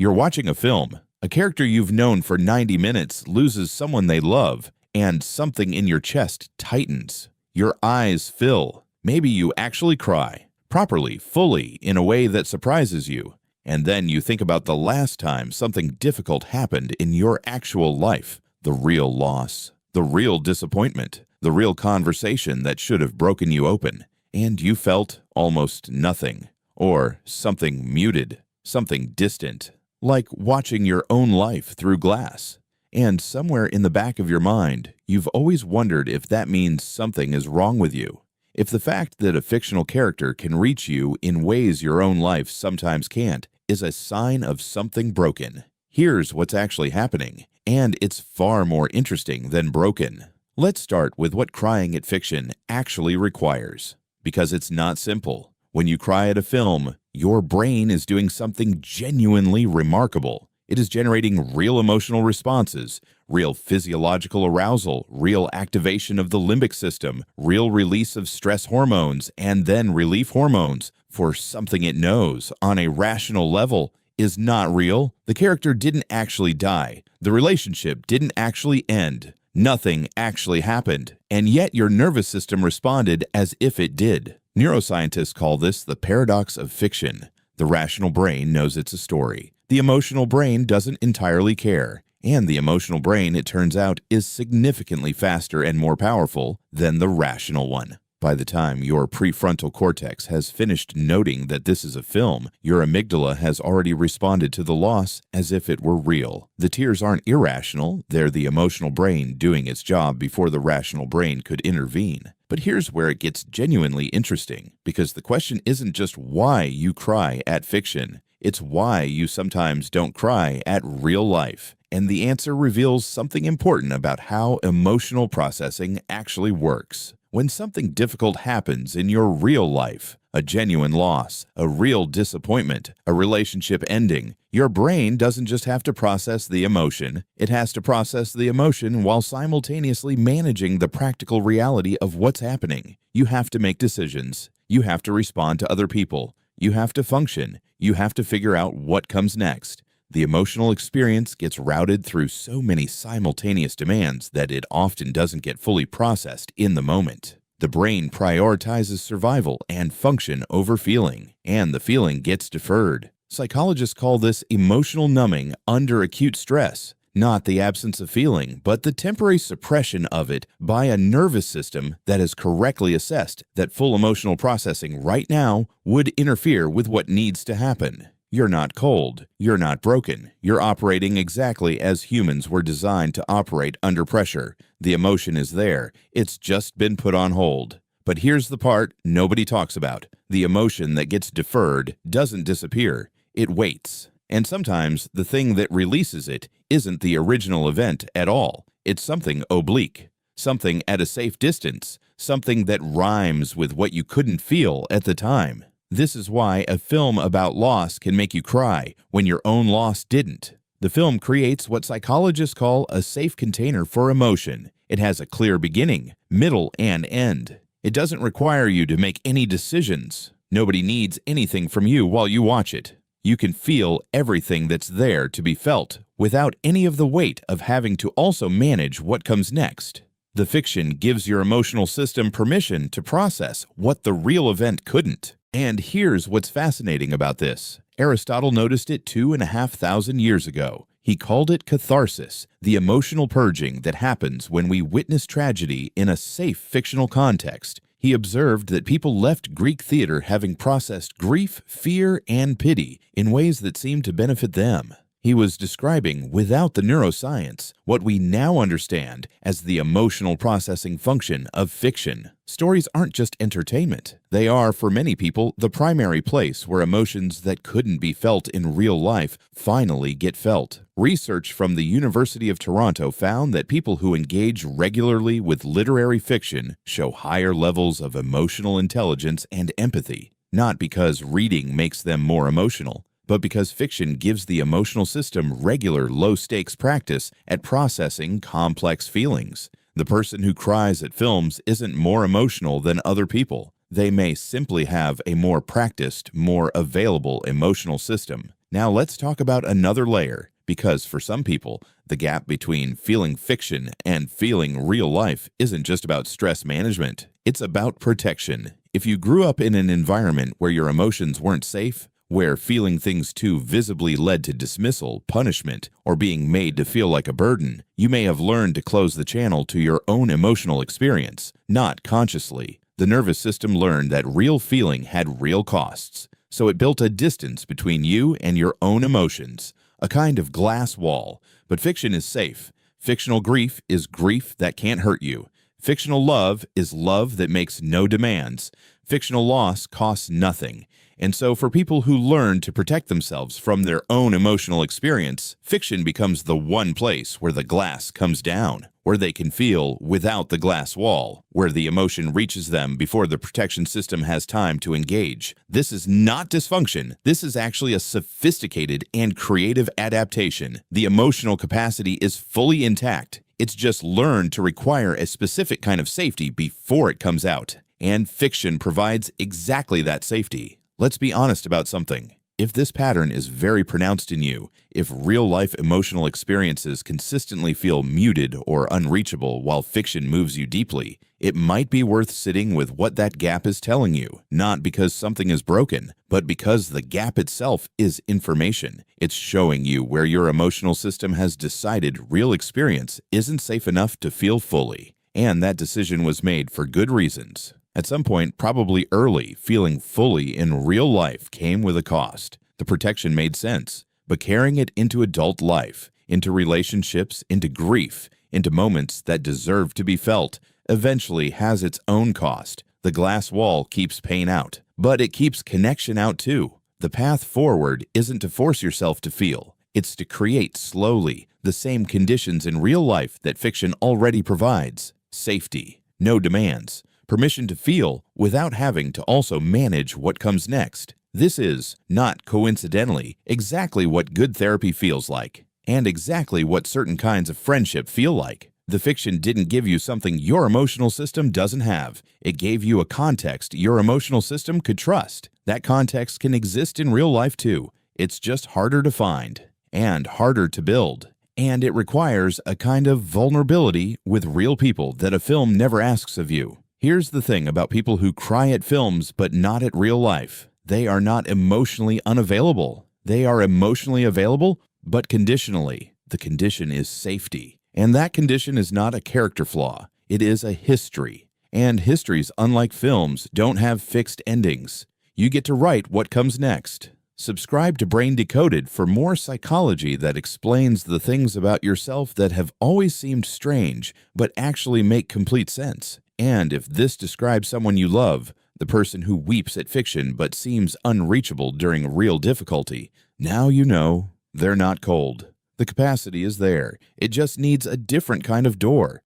You're watching a film. A character you've known for 90 minutes loses someone they love, and something in your chest tightens. Your eyes fill. Maybe you actually cry, properly, fully, in a way that surprises you. And then you think about the last time something difficult happened in your actual life, the real loss, the real disappointment, the real conversation that should have broken you open, and you felt almost nothing, or something muted, something distant, like watching your own life through glass. And somewhere in the back of your mind, you've always wondered if that means something is wrong with you. If the fact that a fictional character can reach you in ways your own life sometimes can't is a sign of something broken. Here's what's actually happening, and it's far more interesting than broken. Let's start with what crying at fiction actually requires, because it's not simple. When you cry at a film, your brain is doing something genuinely remarkable. It is generating real emotional responses, real physiological arousal, real activation of the limbic system, real release of stress hormones, and then relief hormones for something it knows on a rational level is not real. The character didn't actually die. The relationship didn't actually end. Nothing actually happened, and yet your nervous system responded as if it did. Neuroscientists call this the paradox of fiction. The rational brain knows it's a story. The emotional brain doesn't entirely care. And the emotional brain, it turns out, is significantly faster and more powerful than the rational one. By the time your prefrontal cortex has finished noting that this is a film, your amygdala has already responded to the loss as if it were real. The tears aren't irrational, they're the emotional brain doing its job before the rational brain could intervene. But here's where it gets genuinely interesting, because the question isn't just why you cry at fiction, it's why you sometimes don't cry at real life. And the answer reveals something important about how emotional processing actually works. When something difficult happens in your real life, a genuine loss, a real disappointment, a relationship ending, your brain doesn't just have to process the emotion, it has to process the emotion while simultaneously managing the practical reality of what's happening. You have to make decisions. You have to respond to other people. You have to function. You have to figure out what comes next. The emotional experience gets routed through so many simultaneous demands that it often doesn't get fully processed in the moment. The brain prioritizes survival and function over feeling, and the feeling gets deferred. Psychologists call this emotional numbing under acute stress, not the absence of feeling, but the temporary suppression of it by a nervous system that has correctly assessed that full emotional processing right now would interfere with what needs to happen. You're not cold. You're not broken. You're operating exactly as humans were designed to operate under pressure. The emotion is there. It's just been put on hold. But here's the part nobody talks about. The emotion that gets deferred doesn't disappear. It waits. And sometimes the thing that releases it isn't the original event at all. It's something oblique, something at a safe distance, something that rhymes with what you couldn't feel at the time. This is why a film about loss can make you cry when your own loss didn't. The film creates what psychologists call a safe container for emotion. It has a clear beginning, middle, and end. It doesn't require you to make any decisions. Nobody needs anything from you while you watch it. You can feel everything that's there to be felt without any of the weight of having to also manage what comes next. The fiction gives your emotional system permission to process what the real event couldn't. And here's what's fascinating about this. Aristotle noticed it 2,500 years ago. He called it catharsis, the emotional purging that happens when we witness tragedy in a safe fictional context. He observed that people left Greek theater having processed grief, fear, and pity in ways that seemed to benefit them. He was describing, without the neuroscience, what we now understand as the emotional processing function of fiction. Stories aren't just entertainment. They are, for many people, the primary place where emotions that couldn't be felt in real life finally get felt. Research from the University of Toronto found that people who engage regularly with literary fiction show higher levels of emotional intelligence and empathy, not because reading makes them more emotional, but because fiction gives the emotional system regular low-stakes practice at processing complex feelings. The person who cries at films isn't more emotional than other people. They may simply have a more practiced, more available emotional system. Now let's talk about another layer, because for some people, the gap between feeling fiction and feeling real life isn't just about stress management. It's about protection. If you grew up in an environment where your emotions weren't safe, where feeling things too visibly led to dismissal, punishment, or being made to feel like a burden, you may have learned to close the channel to your own emotional experience, not consciously. The nervous system learned that real feeling had real costs, so it built a distance between you and your own emotions, a kind of glass wall. But fiction is safe. Fictional grief is grief that can't hurt you. Fictional love is love that makes no demands. Fictional loss costs nothing. And so for people who learn to protect themselves from their own emotional experience, fiction becomes the one place where the glass comes down, where they can feel without the glass wall, where the emotion reaches them before the protection system has time to engage. This is not dysfunction. This is actually a sophisticated and creative adaptation. The emotional capacity is fully intact. It's just learned to require a specific kind of safety before it comes out. And fiction provides exactly that safety. Let's be honest about something. If this pattern is very pronounced in you, if real-life emotional experiences consistently feel muted or unreachable while fiction moves you deeply, it might be worth sitting with what that gap is telling you, not because something is broken, but because the gap itself is information. It's showing you where your emotional system has decided real experience isn't safe enough to feel fully. And that decision was made for good reasons. At some point, probably early, feeling fully in real life came with a cost. The protection made sense, but carrying it into adult life, into relationships, into grief, into moments that deserve to be felt, eventually has its own cost. The glass wall keeps pain out, but it keeps connection out too. The path forward isn't to force yourself to feel. It's to create slowly the same conditions in real life that fiction already provides. Safety, no demands, permission to feel without having to also manage what comes next. This is, not coincidentally, exactly what good therapy feels like, and exactly what certain kinds of friendship feel like. The fiction didn't give you something your emotional system doesn't have. It gave you a context your emotional system could trust. That context can exist in real life too. It's just harder to find, and harder to build. And it requires a kind of vulnerability with real people that a film never asks of you. Here's the thing about people who cry at films but not at real life. They are not emotionally unavailable. They are emotionally available, but conditionally. The condition is safety. And that condition is not a character flaw. It is a history. And histories, unlike films, don't have fixed endings. You get to write what comes next. Subscribe to Brain Decoded for more psychology that explains the things about yourself that have always seemed strange, but actually make complete sense. And if this describes someone you love, the person who weeps at fiction but seems unreachable during real difficulty, now you know they're not cold. The capacity is there. It just needs a different kind of door.